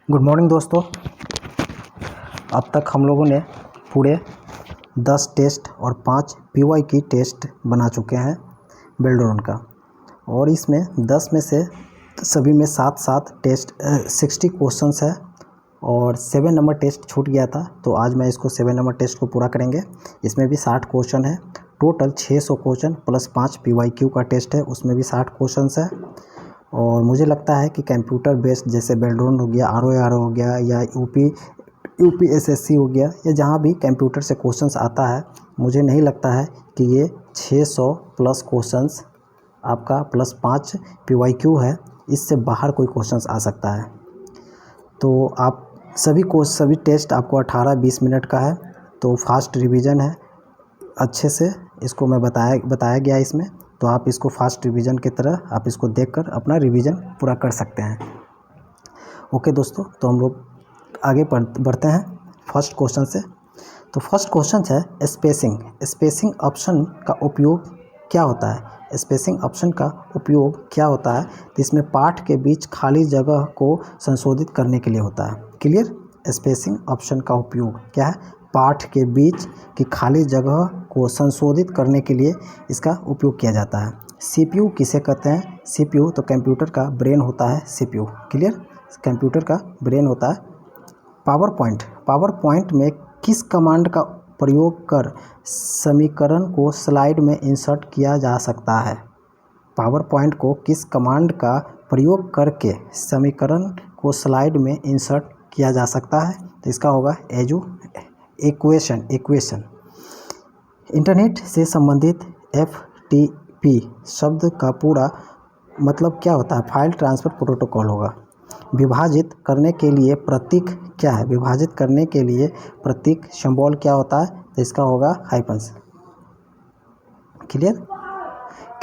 Good morning दोस्तों। अब तक हम लोगों ने पूरे 10 टेस्ट और 5 पीवाई की टेस्ट बना चुके हैं बेल्डोरन का, और इसमें 10 में से सभी में 7 टेस्ट 60 क्वेश्चंस है और 7 नंबर टेस्ट छूट गया था, तो आज मैं इसको 7 नंबर टेस्ट को पूरा करेंगे। इसमें भी 60 क्वेश्चन है, टोटल 600 क्वेश्चन प्लस 5 पीवाईक्यू का टेस्ट है, उसमें भी 60 क्वेश्चंस है। और मुझे लगता है कि कंप्यूटर बेस्ड जैसे बेल्डोरन हो गया, आर हो गया, या यूपीएसएससी हो गया, या जहाँ भी कंप्यूटर से क्वेश्चंस आता है, मुझे नहीं लगता है कि ये 600 प्लस क्वेश्चंस आपका प्लस 5 पीवाईक्यू है, इससे बाहर कोई क्वेश्चंस आ सकता है। तो आप सभी टेस्ट आपको 18-20 मिनट का है, तो फास्ट रिवीजन है, अच्छे से इसको मैं बताया गया इसमें, तो आप इसको फास्ट रिवीजन की तरह आप इसको देखकर अपना रिवीजन पूरा कर सकते हैं। ओके दोस्तों, तो हम लोग आगे बढ़ते हैं फर्स्ट क्वेश्चन से। तो फर्स्ट क्वेश्चन है स्पेसिंग ऑप्शन का उपयोग क्या होता है। स्पेसिंग ऑप्शन का उपयोग क्या होता है, तो इसमें पाठ के बीच खाली जगह को संशोधित करने के लिए होता है। क्लियर। स्पेसिंग ऑप्शन का उपयोग क्या है, पाठ के बीच की खाली जगह को संशोधित करने के लिए इसका उपयोग किया जाता है। सीपीयू किसे कहते हैं, सीपीयू तो कंप्यूटर का ब्रेन होता है, सीपीयू। क्लियर, कंप्यूटर का ब्रेन होता है। पावर पॉइंट में किस कमांड का प्रयोग कर समीकरण को स्लाइड में इंसर्ट किया जा सकता है। पावर पॉइंट को किस कमांड का प्रयोग करके समीकरण को स्लाइड में इंसर्ट किया जा सकता है, तो इसका होगा इक्वेशन। इंटरनेट से संबंधित FTP शब्द का पूरा मतलब क्या होता है, फाइल ट्रांसफ़र प्रोटोकॉल होगा। विभाजित करने के लिए प्रतीक क्या है, विभाजित करने के लिए प्रतीक सिंबल क्या होता है, तो इसका होगा हाइफन्स। क्लियर।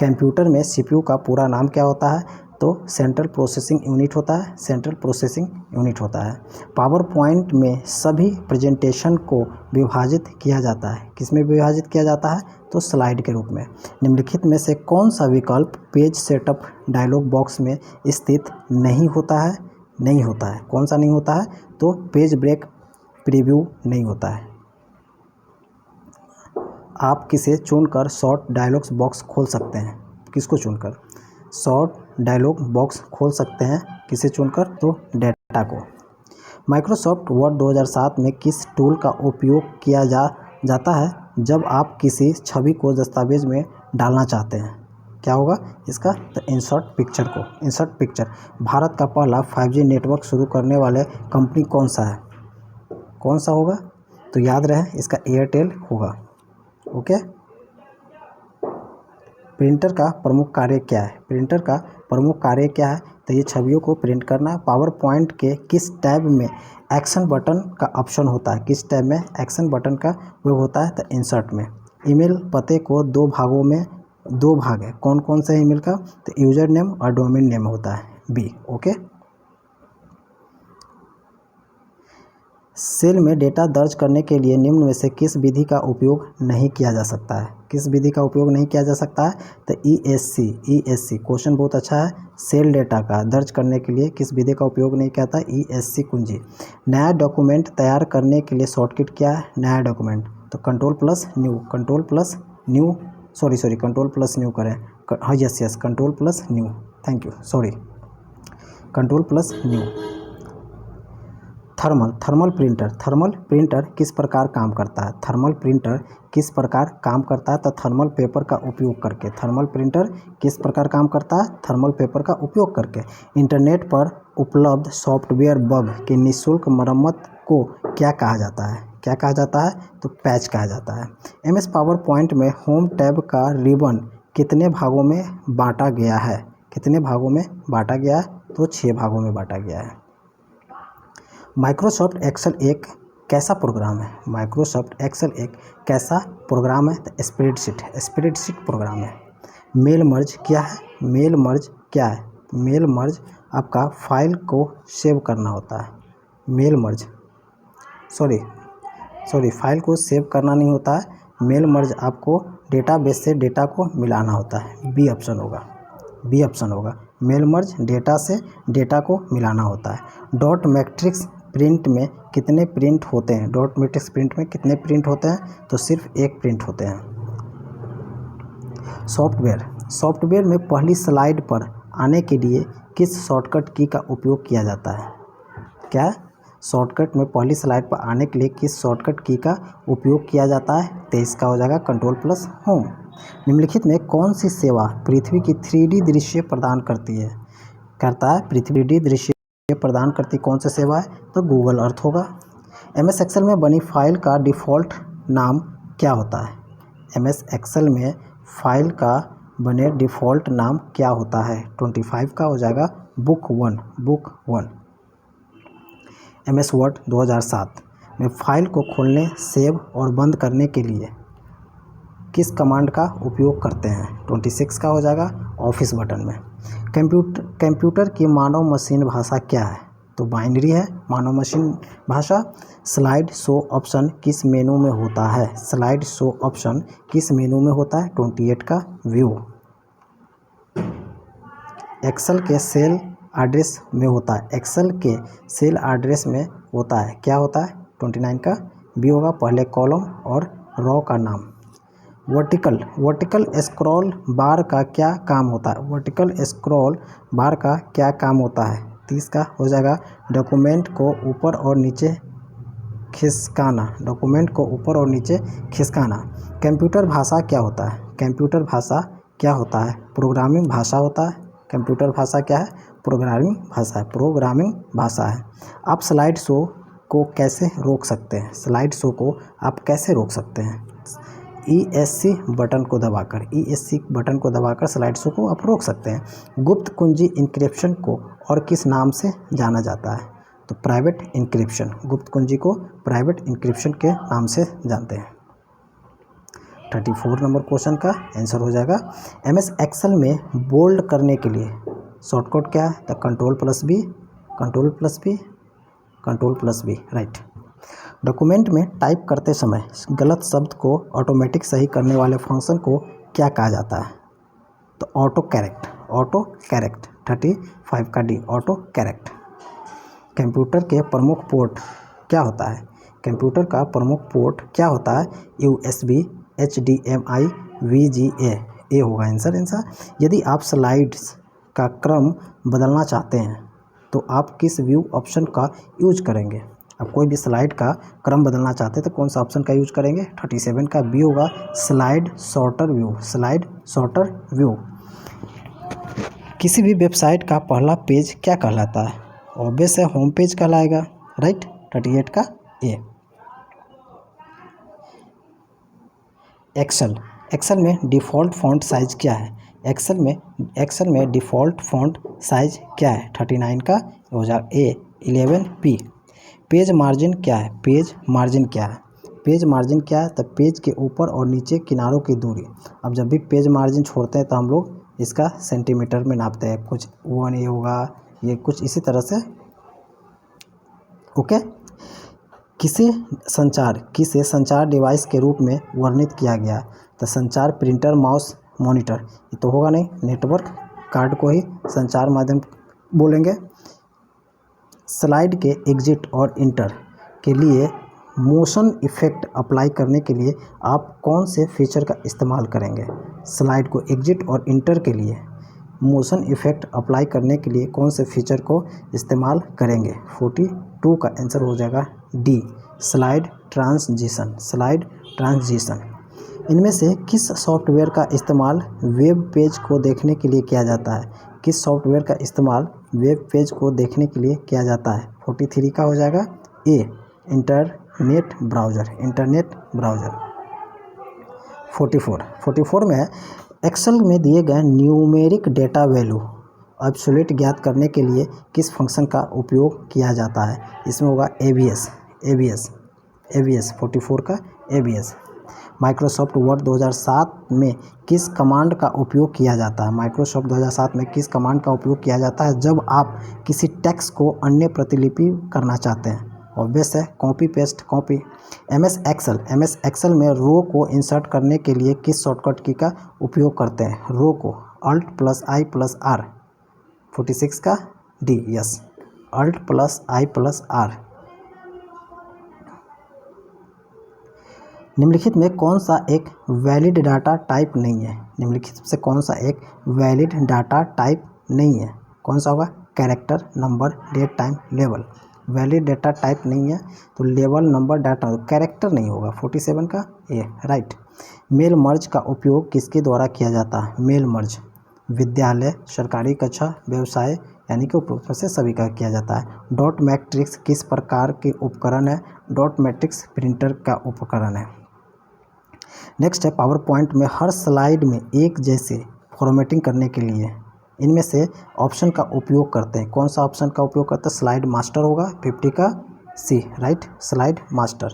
कंप्यूटर में सीपीयू का पूरा नाम क्या होता है, तो सेंट्रल प्रोसेसिंग यूनिट होता है, सेंट्रल प्रोसेसिंग यूनिट होता है। पावर पॉइंट में सभी प्रेजेंटेशन को विभाजित किया जाता है, किसमें विभाजित किया जाता है, तो स्लाइड के रूप में। निम्नलिखित में से कौन सा विकल्प पेज सेटअप डायलॉग बॉक्स में स्थित नहीं होता है, कौन सा नहीं होता है, तो पेज ब्रेक प्रीव्यू नहीं होता है। आप किसे चुनकर शॉर्ट डायलॉग्स बॉक्स खोल सकते हैं, किसको चुनकर शॉर्ट डायलॉग बॉक्स खोल सकते हैं, किसे चुनकर, तो डेटा को। माइक्रोसॉफ्ट वर्ड 2007 में किस टूल का उपयोग किया जाता है जब आप किसी छवि को दस्तावेज में डालना चाहते हैं, क्या होगा इसका, तो इंसर्ट पिक्चर। भारत का पहला 5G नेटवर्क शुरू करने वाले कंपनी कौन सा होगा, तो याद रहे इसका एयरटेल होगा। ओके। प्रिंटर का प्रमुख कार्य क्या है, तो ये छवियों को प्रिंट करना। पावर पॉइंट के किस टैब में एक्शन बटन का ऑप्शन होता है, किस टैब में एक्शन बटन का उपयोग होता है, तो इंसर्ट में। ईमेल पते को दो भाग है, कौन सा ईमेल का, तो यूजर नेम और डोमेन नेम होता है, बी। ओके। सेल में डेटा दर्ज करने के लिए निम्न में से किस विधि का उपयोग नहीं किया जा सकता है, तो ESC। क्वेश्चन बहुत अच्छा है। सेल डेटा का दर्ज करने के लिए किस विधि का उपयोग नहीं किया था, ESC कुंजी। नया डॉक्यूमेंट तैयार करने के लिए शॉर्टकट क्या है, नया डॉक्यूमेंट, तो कंट्रोल प्लस न्यू करें। हाँ, yes, control plus new, thank you, sorry, control plus new. Thermal printer किस प्रकार काम करता है, तो थर्मल पेपर का उपयोग करके। थर्मल प्रिंटर किस प्रकार काम करता है, थर्मल पेपर का उपयोग करके। इंटरनेट पर उपलब्ध सॉफ्टवेयर बग की निःशुल्क मरम्मत को क्या कहा जाता है, तो पैच कहा जाता है। MS पावर पॉइंट में होम टैब का रिबन कितने भागों में बांटा गया है, तो 6 भागों में बांटा गया है। माइक्रोसॉफ्ट एक्सेल एक कैसा प्रोग्राम है, तो स्प्रेडशीट प्रोग्राम है। मेल मर्ज क्या है, मेल मर्ज आपका फाइल को सेव करना होता है। फाइल को सेव करना नहीं होता है, मेल मर्ज आपको डेटाबेस से डेटा को मिलाना होता है, बी ऑप्शन होगा। मेल मर्ज डेटा से डेटा को मिलाना होता है। डॉट मैट्रिक्स प्रिंट में कितने प्रिंट होते हैं? डॉट मैट्रिक्स प्रिंट में कितने प्रिंट होते हैं? तो सिर्फ एक प्रिंट होते हैं। सॉफ्टवेयर में पहली स्लाइड पर आने के लिए किस शॉर्टकट की का उपयोग किया जाता है? क्या शॉर्टकट में पहली स्लाइड पर आने के लिए किस शॉर्टकट की का उपयोग किया जाता है? 23 का हो जाएगा कंट्रोल प्लस होम। निम्नलिखित में कौन सी सेवा पृथ्वी की 3D दृश्य प्रदान करती है? करता है पृथ्वी 3D दृश्य प्रदान करती कौन सी सेवा है? तो गूगल अर्थ होगा। MS एक्सेल में बनी फाइल का डिफ़ॉल्ट नाम क्या होता है? MS एक्सेल में फाइल का बने डिफ़ॉल्ट नाम क्या होता है? 25 का हो जाएगा बुक वन। MS वर्ड 2007 में फाइल को खोलने, सेव और बंद करने के लिए किस कमांड का उपयोग करते हैं? 26 का हो जाएगा ऑफिस बटन में। कंप्यूटर की मानव मशीन भाषा क्या है? तो बाइनरी है मानव मशीन भाषा। स्लाइड शो ऑप्शन किस मेनू में होता है? स्लाइड शो ऑप्शन किस मेनू में होता है? 28 का व्यू। एक्सेल के सेल एड्रेस में होता है। एक्सेल के सेल एड्रेस में होता है क्या होता है? 29 का बी होगा। पहले कॉलम और रो का नाम। वर्टिकल स्क्रॉल बार का क्या काम होता है? वर्टिकल स्क्रॉल बार का क्या काम होता है? 30 का हो जाएगा डॉक्यूमेंट को ऊपर और नीचे खिसकाना। डॉक्यूमेंट को ऊपर और नीचे खिसकाना। कंप्यूटर भाषा क्या होता है? कंप्यूटर भाषा क्या होता है? प्रोग्रामिंग भाषा होता है। कंप्यूटर भाषा क्या है? प्रोग्रामिंग भाषा है। प्रोग्रामिंग भाषा है। आप स्लाइड शो को कैसे रोक सकते हैं? स्लाइड शो को आप कैसे रोक सकते हैं? ESC बटन को दबाकर स्लाइड शो को आप रोक सकते हैं। गुप्त कुंजी इंक्रिप्शन को और किस नाम से जाना जाता है? तो प्राइवेट इंक्रिप्शन। गुप्त कुंजी को प्राइवेट इंक्रिप्शन के नाम से जानते हैं। 34 नंबर क्वेश्चन का आंसर हो जाएगा MS एक्सेल में बोल्ड करने के लिए शॉर्टकट क्या है? तो control plus B right. Document में टाइप करते समय गलत शब्द को ऑटोमेटिक सही करने वाले फंक्शन को क्या कहा जाता है? तो ऑटो करेक्ट। 35 का डी ऑटो करेक्ट। कंप्यूटर के प्रमुख पोर्ट क्या होता है? कंप्यूटर का प्रमुख पोर्ट क्या होता है? USB, HDMI, VGA। ए होगा आंसर। यदि आप स्लाइड्स का क्रम बदलना चाहते हैं तो आप किस व्यू ऑप्शन का यूज करेंगे? आप कोई भी स्लाइड का क्रम बदलना चाहते हैं तो कौन सा ऑप्शन का यूज करेंगे? 37 का बी होगा स्लाइड सॉर्टर व्यू। किसी भी वेबसाइट का पहला पेज क्या कहलाता है? ऑब्वियस है होम पेज कहलाएगा राइट। 38 का ए। एक्सेल में डिफ़ॉल्ट फॉन्ट साइज क्या है? एक्सेल में डिफ़ॉल्ट फॉन्ट साइज क्या है? 39 का हो जाएगा ए। 11P। पेज मार्जिन क्या है? पेज मार्जिन क्या है? तो पेज के ऊपर और नीचे किनारों की दूरी। अब जब भी पेज मार्जिन छोड़ते हैं तो हम लोग इसका सेंटीमीटर में नापते हैं। कुछ 1 ये होगा, ये कुछ इसी तरह से। ओके। किसे संचार डिवाइस के रूप में वर्णित किया गया? तो संचार प्रिंटर, माउस, मॉनिटर। ये तो होगा नहीं, नेटवर्क कार्ड को ही संचार माध्यम बोलेंगे। स्लाइड के एग्जिट और इंटर के लिए मोशन इफेक्ट अप्लाई करने के लिए आप कौन से फीचर का इस्तेमाल करेंगे? स्लाइड को एग्जिट और इंटर के लिए मोशन इफेक्ट अप्लाई करने के लिए कौन से फीचर को इस्तेमाल करेंगे? 42 का आंसर हो जाएगा डी स्लाइड ट्रांजिशन। इनमें से किस सॉफ्टवेयर का इस्तेमाल वेब पेज को देखने के लिए किया जाता है? किस सॉफ्टवेयर का इस्तेमाल वेब पेज को देखने के लिए किया जाता है? 43 का हो जाएगा ए इंटरनेट ब्राउज़र। 44 में एक्सेल में दिए गए न्यूमेरिक डेटा वैल्यू एब्सोल्यूट ज्ञात करने के लिए किस फंक्शन का उपयोग किया जाता है? इसमें होगा ABS। 44 का ABS। माइक्रोसॉफ्ट वर्ड 2007 में किस कमांड का उपयोग किया जाता है? माइक्रोसॉफ्ट 2007 में किस कमांड का उपयोग किया जाता है जब आप किसी टेक्स्ट को अन्य प्रतिलिपि करना चाहते हैं? ऑब्वियस है copy paste copy. MS Excel में रो को इंसर्ट करने के लिए किस शॉर्टकट की का उपयोग करते हैं? रो को Alt+I+R 46 का D, yes. Alt plus I plus R. निम्नलिखित में कौन सा एक वैलिड डाटा टाइप नहीं है? निम्नलिखित से कौन सा एक वैलिड डाटा टाइप नहीं है? कौन सा होगा? Character, number, date, time, level. Valid data type नहीं है तो लेवल, नंबर, डाटा, कैरेक्टर नहीं होगा। 47 का ए, राइट। मेल मर्ज का उपयोग किसके द्वारा किया जाता है? मेल मर्ज विद्यालय, सरकारी कक्षा, व्यवसाय यानी कि उपयोग से सभी का किया जाता है। डॉट मैट्रिक्स किस प्रकार के उपकरण है? डॉट मैट्रिक्स प्रिंटर का उपकरण है। नेक्स्ट है, पावर पॉइंट में हर स्लाइड में एक जैसे फॉर्मेटिंग करने के लिए इनमें से ऑप्शन का उपयोग करते हैं। कौन सा ऑप्शन का उपयोग करते हैं? स्लाइड मास्टर होगा 50 का सी, राइट, स्लाइड मास्टर।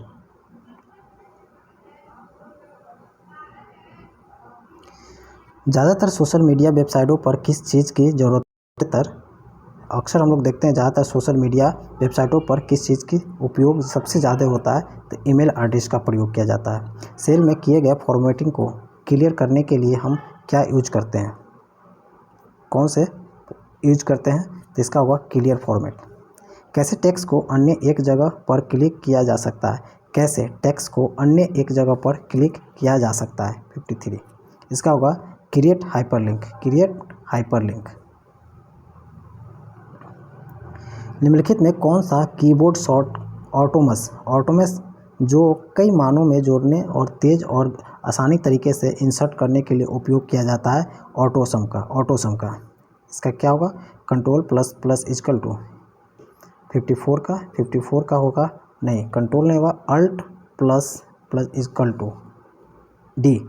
ज़्यादातर सोशल मीडिया वेबसाइटों पर किस चीज़ की ज़रूरत? अक्सर हम लोग देखते हैं ज़्यादातर सोशल मीडिया वेबसाइटों पर किस चीज़ की उपयोग सबसे ज़्यादा होता है? तो ईमेल एड्रेस का प्रयोग किया जाता है। सेल में किए गए फॉर्मेटिंग को क्लियर करने के लिए हम क्या यूज करते हैं? कौन से यूज करते हैं? तो इसका होगा क्लियर फॉर्मेट। कैसे टेक्स्ट को अन्य एक जगह पर क्लिक किया जा सकता है? कैसे टेक्स्ट को अन्य एक जगह पर क्लिक किया जा सकता है? 53 इसका होगा क्रिएट हाइपरलिंक, क्रिएट हाइपरलिंक। निम्नलिखित में कौन सा कीबोर्ड शॉर्ट ऑटोमस जो कई मानों में जोड़ने और तेज और आसानी तरीके से इंसर्ट करने के लिए उपयोग किया जाता है? ऑटोसम का इसका क्या होगा? Control plus plus equal to 54 का होगा नहीं, कंट्रोल नहीं होगा, alt plus plus equal to D.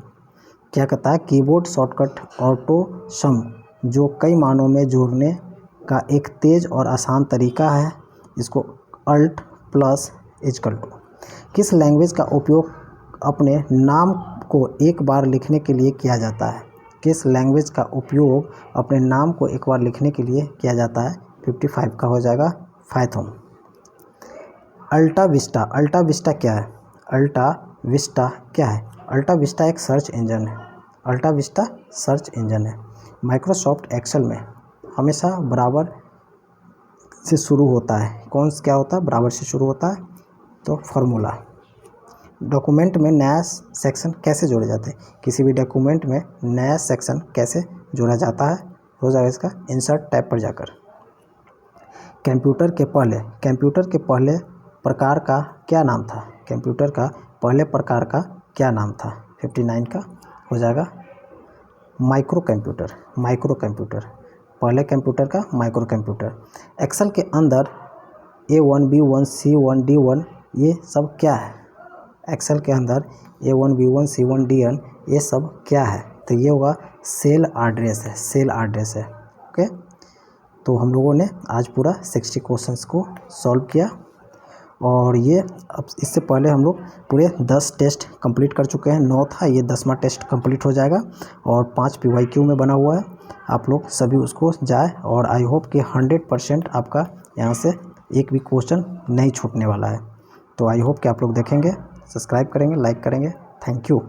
क्या कहता है? कीबोर्ड शॉर्टकट ऑटोसम जो कई मानों में जोड़ने का एक तेज और आसान तरीका है, इसको अल्ट प्लस इक्वल टू। किस लैंग्वेज का उपयोग अपने नाम को एक बार लिखने के लिए किया जाता है? किस लैंग्वेज का उपयोग अपने नाम को एक बार लिखने के लिए किया जाता है? 55 का हो जाएगा पाइथन। अल्टा विस्टा क्या है? अल्टा विस्टा एक सर्च इंजन है। अल्टा विस्टा सर्च इंजन है। माइक्रोसॉफ्ट एक्सेल में हमेशा बराबर से शुरू होता है। क्या होता है? बराबर से शुरू होता है। तो फार्मूला। डॉक्यूमेंट में नया सेक्शन कैसे जोड़े जाते हैं? किसी भी डॉक्यूमेंट में नया सेक्शन कैसे जोड़ा जाता है? हो जाएगा इसका इंसर्ट टैब पर जाकर। कंप्यूटर के पहले प्रकार का क्या नाम था? कंप्यूटर का पहले प्रकार का क्या नाम था? 59 का हो जाएगा माइक्रो कंप्यूटर। पहले कंप्यूटर का माइक्रो कंप्यूटर। एक्सेल के अंदर A1, B1, C1, D1 ये सब क्या है? एक्सेल के अंदर A1, B1, C1, D1 ये सब क्या है? तो ये होगा सेल एड्रेस है। ओके, तो हम लोगों ने आज पूरा 60 क्वेश्चंस को सॉल्व किया और ये अब इससे पहले हम लोग पूरे 10 टेस्ट कंप्लीट कर चुके हैं। 9 था, ये 10वां टेस्ट कंप्लीट हो जाएगा और 5 PYQ में बना हुआ है। आप लोग सभी उसको जाए और आई होप कि 100% आपका यहाँ से एक भी क्वेश्चन नहीं छूटने वाला है। तो आई होप कि आप लोग देखेंगे, सब्सक्राइब करेंगे, लाइक करेंगे। Thank you.